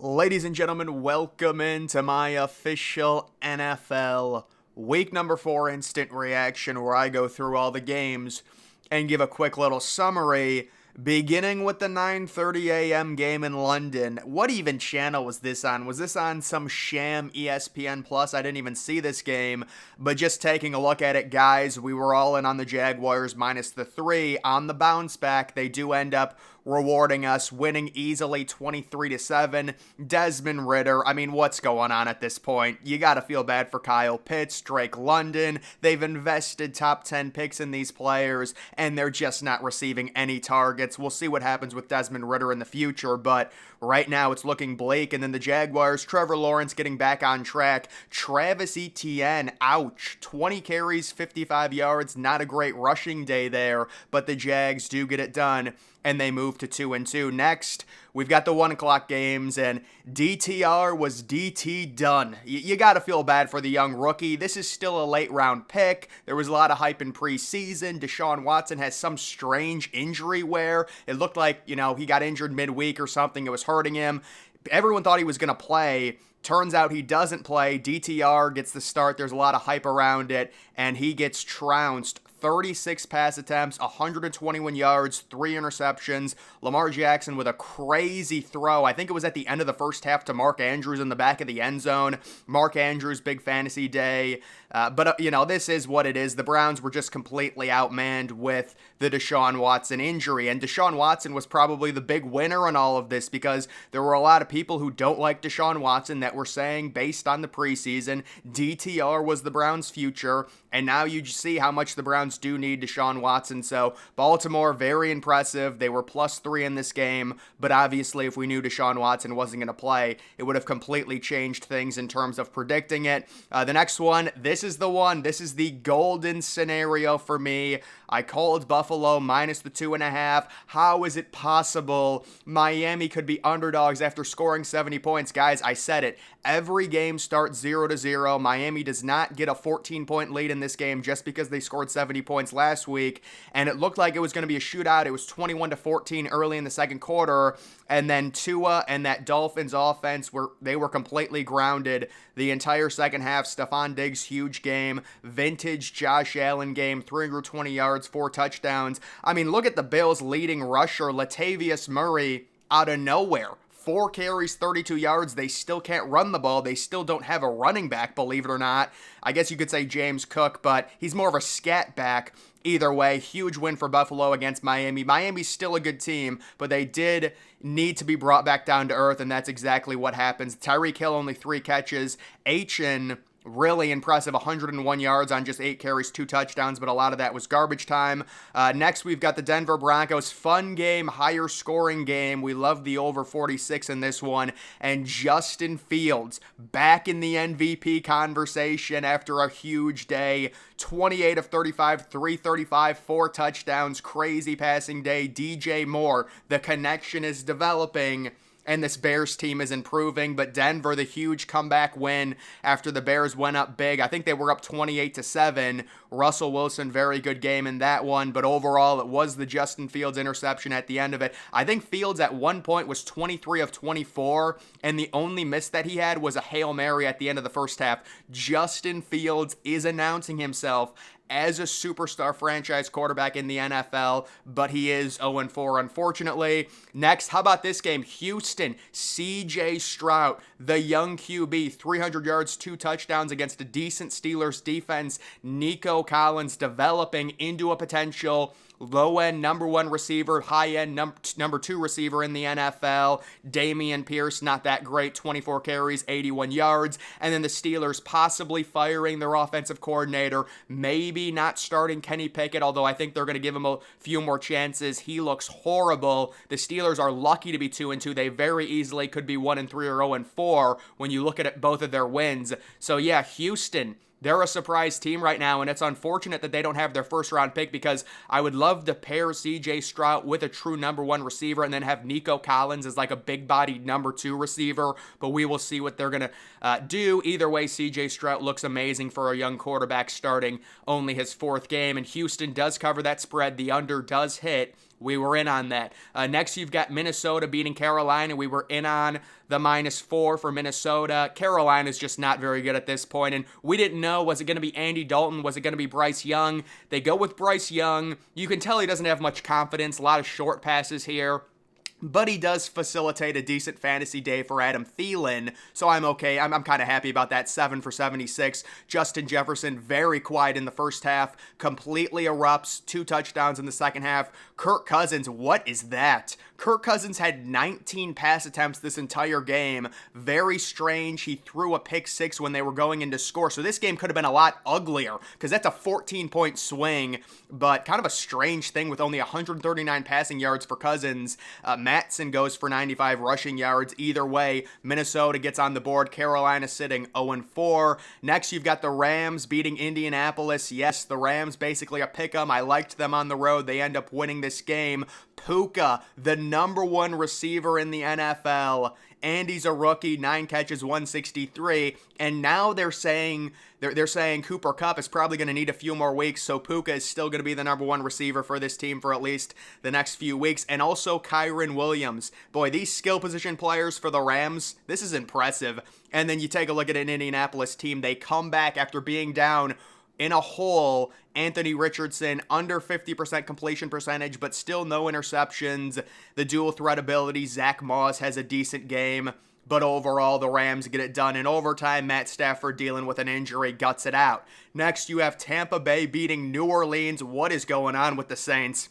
Ladies and gentlemen, welcome into my official NFL week number 4 instant reaction where I go through all the games and give a quick little summary, beginning with the 9:30 a.m. game in London. What even channel was this on? Was this on some sham ESPN Plus? I didn't even see this game, but just taking a look at it, guys, we were all in on the Jaguars minus the 3 on the bounce back. They do end up rewarding us, winning easily 23-7. Desmond Ridder, I mean, what's going on at this point? You gotta feel bad for Kyle Pitts, Drake London. They've invested top 10 picks in these players, and they're just not receiving any targets. We'll see what happens with Desmond Ridder in the future, but right now it's looking bleak. And then the Jaguars, Trevor Lawrence getting back on track. Travis Etienne, ouch. 20 carries, 55 yards. Not a great rushing day there, but the Jags do get it done, and they move to 2-2. Next, we've got the 1 o'clock games, and DTR was DT done. You got to feel bad for the young rookie. This is still a late round pick. There was a lot of hype in preseason. Deshaun Watson has some strange injury where it looked like, he got injured midweek or something. It was hurting him. Everyone thought he was going to play. Turns out he doesn't play. DTR gets the start. There's a lot of hype around it, and he gets trounced. 36 pass attempts, 121 yards, 3 interceptions. Lamar Jackson with a crazy throw. I think it was at the end of the first half to Mark Andrews in the back of the end zone. Mark Andrews, big fantasy day. But this is what it is. The Browns were just completely outmanned with the Deshaun Watson injury. And Deshaun Watson was probably the big winner in all of this because there were a lot of people who don't like Deshaun Watson that were saying, based on the preseason, DTR was the Browns' future. And now you see how much the Browns do need Deshaun Watson. So Baltimore, very impressive. They were +3 in this game. But obviously, if we knew Deshaun Watson wasn't going to play, it would have completely changed things in terms of predicting it. The next one, this is the one. This is the golden scenario for me. I called Buffalo minus the 2.5. How is it possible Miami could be underdogs after scoring 70 points? Guys, I said it. Every game starts 0-0. Miami does not get a 14-point lead in this game just because they scored 70 points last week. And it looked like it was going to be a shootout. It was 21-14 early in the second quarter. And then Tua and that Dolphins offense, they were completely grounded the entire second half. Stephon Diggs, huge game. Vintage Josh Allen game, 320 yards, 4 touchdowns. I mean, look at the Bills' leading rusher, Latavius Murray, out of nowhere. 4 carries, 32 yards. They still can't run the ball. They still don't have a running back, believe it or not. I guess you could say James Cook, but he's more of a scat back. Either way, huge win for Buffalo against Miami. Miami's still a good team, but they did need to be brought back down to earth, and that's exactly what happens. Tyreek Hill, only 3 catches. Achin, really impressive, 101 yards on just 8 carries, 2 touchdowns, but a lot of that was garbage time. Next, we've got the Denver Broncos. Fun game, higher scoring game. We love the over 46 in this one. And Justin Fields back in the MVP conversation after a huge day. 28 of 35, 335, 4 touchdowns, crazy passing day. DJ Moore, the connection is developing, and this Bears team is improving. But Denver, the huge comeback win after the Bears went up big. I think they were up 28-7. Russell Wilson, very good game in that one. But overall, it was the Justin Fields interception at the end of it. I think Fields at one point was 23 of 24, and the only miss that he had was a Hail Mary at the end of the first half. Justin Fields is announcing himself as a superstar franchise quarterback in the NFL, but he is 0-4, unfortunately. Next, how about this game? Houston, C.J. Stroud, the young QB, 300 yards, 2 touchdowns against a decent Steelers defense. Nico Collins developing into a potential low-end number 1 receiver, high-end number 2 receiver in the NFL. Damian Pierce, not that great, 24 carries, 81 yards. And then the Steelers possibly firing their offensive coordinator, maybe not starting Kenny Pickett, although I think they're going to give him a few more chances. He looks horrible. The Steelers are lucky to be 2-2. They very easily could be 1-3 or 0-4 when you look at both of their wins. So yeah, Houston, they're a surprise team right now, and it's unfortunate that they don't have their first-round pick because I would love to pair C.J. Stroud with a true number 1 receiver and then have Nico Collins as like a big-bodied number 2 receiver, but we will see what they're going to do. Either way, C.J. Stroud looks amazing for a young quarterback starting only his 4th game, and Houston does cover that spread. The under does hit. We were in on that. Next, you've got Minnesota beating Carolina. We were in on the -4 for Minnesota. Carolina's just not very good at this point, and we didn't know, was it going to be Andy Dalton? Was it going to be Bryce Young? They go with Bryce Young. You can tell he doesn't have much confidence. A lot of short passes here. But he does facilitate a decent fantasy day for Adam Thielen, so I'm okay. I'm kind of happy about that. 7 for 76. Justin Jefferson, very quiet in the first half, completely erupts, 2 touchdowns in the second half. Kirk Cousins, what is that? Kirk Cousins had 19 pass attempts this entire game. Very strange. He threw a pick 6 when they were going into score, so this game could have been a lot uglier, because that's a 14-point swing, but kind of a strange thing with only 139 passing yards for Cousins. Matson goes for 95 rushing yards. Either way, Minnesota gets on the board. Carolina sitting 0-4. Next, you've got the Rams beating Indianapolis. Yes, the Rams basically a pick 'em. I liked them on the road. They end up winning this game. Puka, the number 1 receiver in the NFL. Andy's a rookie, 9 catches, 163, and now they're saying Cooper Kupp is probably going to need a few more weeks, so Puka is still going to be the number 1 receiver for this team for at least the next few weeks, and also Kyren Williams. Boy, these skill position players for the Rams, this is impressive. And then you take a look at an Indianapolis team, they come back after being down in a hole. Anthony Richardson, under 50% completion percentage, but still no interceptions. The dual threat ability, Zach Moss has a decent game, but overall, the Rams get it done in overtime. Matt Stafford dealing with an injury, guts it out. Next, you have Tampa Bay beating New Orleans. What is going on with the Saints?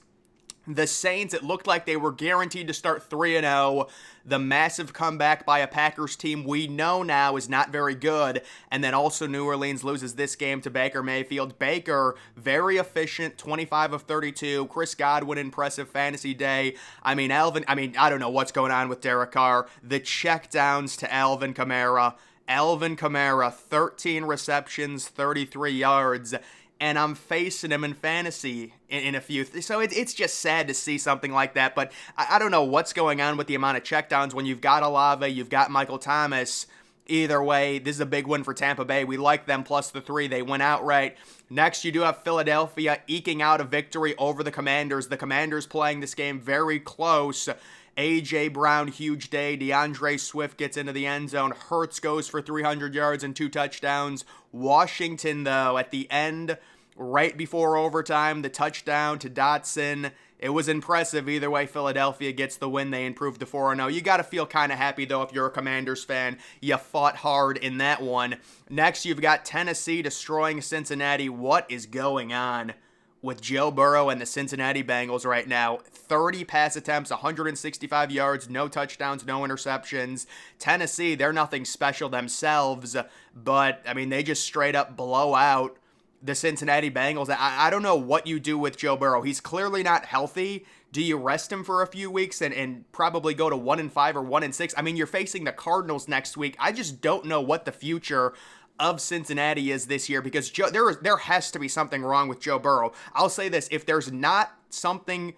The Saints, it looked like they were guaranteed to start 3-0. The massive comeback by a Packers team we know now is not very good. And then also New Orleans loses this game to Baker Mayfield. Baker, very efficient, 25 of 32. Chris Godwin, impressive fantasy day. I don't know what's going on with Derek Carr. The checkdowns to Alvin Kamara. Alvin Kamara, 13 receptions, 33 yards. And I'm facing him in fantasy in a few. So it's just sad to see something like that. But I don't know what's going on with the amount of checkdowns when you've got Olave, you've got Michael Thomas. Either way, this is a big win for Tampa Bay. We like them plus the 3. They went outright. Next, you do have Philadelphia eking out a victory over the Commanders. The Commanders playing this game very close. A.J. Brown, huge day. DeAndre Swift gets into the end zone. Hurts goes for 300 yards and 2 touchdowns. Washington, though, at the end, right before overtime, the touchdown to Dotson. It was impressive. Either way, Philadelphia gets the win. They improved to 4-0. You got to feel kind of happy, though, if you're a Commanders fan. You fought hard in that one. Next, you've got Tennessee destroying Cincinnati. What is going on with Joe Burrow and the Cincinnati Bengals right now? 30 pass attempts, 165 yards, no touchdowns, no interceptions. Tennessee, they're nothing special themselves, but, they just straight up blow out the Cincinnati Bengals. I don't know what you do with Joe Burrow. He's clearly not healthy. Do you rest him for a few weeks and probably go to 1-5 or 1-6? You're facing the Cardinals next week. I just don't know what the future of Cincinnati is this year, because there has to be something wrong with Joe Burrow. I'll say this, if there's not something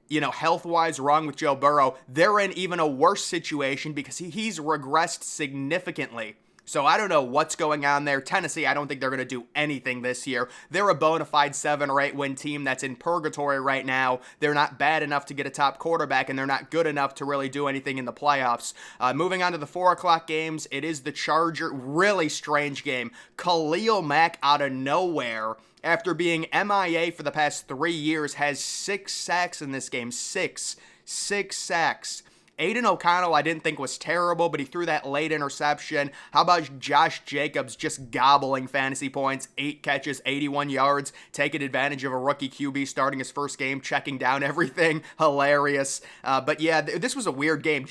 health-wise wrong with Joe Burrow, they're in even a worse situation because he's regressed significantly. So I don't know what's going on there. Tennessee, I don't think they're going to do anything this year. They're a bona fide 7 or 8 win team that's in purgatory right now. They're not bad enough to get a top quarterback, and they're not good enough to really do anything in the playoffs. Moving on to the 4 o'clock games, it is the Charger. Really strange game. Khalil Mack out of nowhere, after being MIA for the past 3 years, has 6 sacks in this game. 6 sacks. Aiden O'Connell I didn't think was terrible, but he threw that late interception. How about Josh Jacobs just gobbling fantasy points? 8 catches, 81 yards, taking advantage of a rookie QB starting his first game, checking down everything. Hilarious. But yeah, this was a weird game.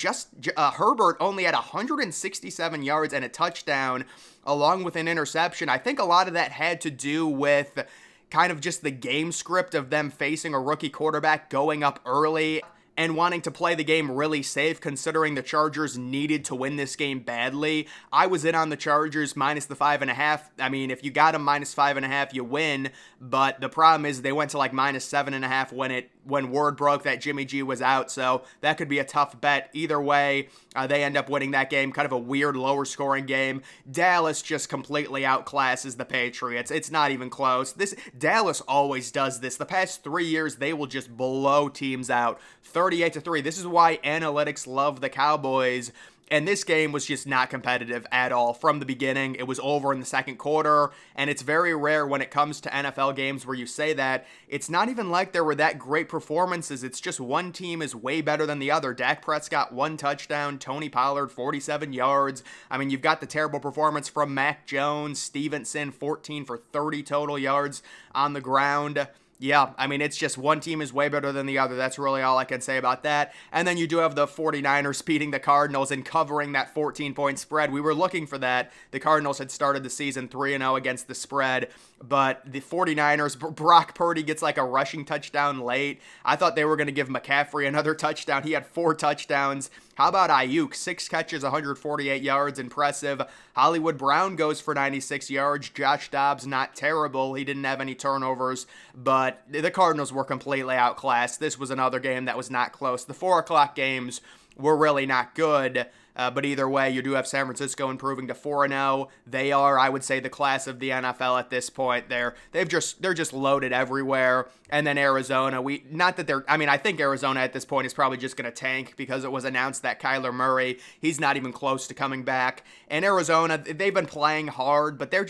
Herbert only had 167 yards and a touchdown, along with an interception. I think a lot of that had to do with kind of just the game script of them facing a rookie quarterback, going up early and wanting to play the game really safe, considering the Chargers needed to win this game badly. I was in on the Chargers minus the 5.5. If you got them minus 5.5, you win. But the problem is they went to like minus 7.5 when word broke that Jimmy G was out. So that could be a tough bet. Either way, They end up winning that game, kind of a weird lower scoring game. Dallas just completely outclasses the Patriots. It's not even close. Dallas always does this. The past 3 years, they will just blow teams out 38-3. This is why analytics love the Cowboys. And this game was just not competitive at all from the beginning. It was over in the second quarter, and it's very rare when it comes to NFL games where you say that. It's not even like there were that great performances. It's just one team is way better than the other. Dak Prescott, 1 touchdown. Tony Pollard, 47 yards. I mean, you've got the terrible performance from Mac Jones. Stevenson, 14 for 30 total yards on the ground. Yeah, I mean, it's just one team is way better than the other. That's really all I can say about that. And then you do have the 49ers beating the Cardinals and covering that 14-point spread. We were looking for that. The Cardinals had started the season 3-0 against the spread, but the 49ers, Brock Purdy gets like a rushing touchdown late. I thought they were going to give McCaffrey another touchdown. He had 4 touchdowns. How about Ayuk? 6 catches, 148 yards. Impressive. Hollywood Brown goes for 96 yards. Josh Dobbs, not terrible. He didn't have any turnovers, but the Cardinals were completely outclassed. This was another game that was not close. The 4 o'clock games were really not good. But either way, you do have San Francisco improving to 4-0. They are, I would say, the class of the NFL at this point. They're just loaded everywhere. And then Arizona, I think Arizona at this point is probably just going to tank because it was announced that Kyler Murray, he's not even close to coming back. And Arizona, they've been playing hard, but they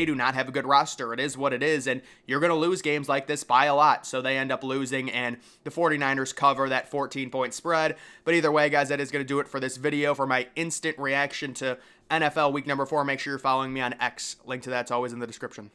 do not have a good roster. It is what it is, and you're going to lose games like this by a lot. So they end up losing, and the 49ers cover that 14-point spread. But either way, guys, that is going to do it for this video. For my instant reaction to NFL Week number 4, make sure you're following me on X. Link to that's always in the description.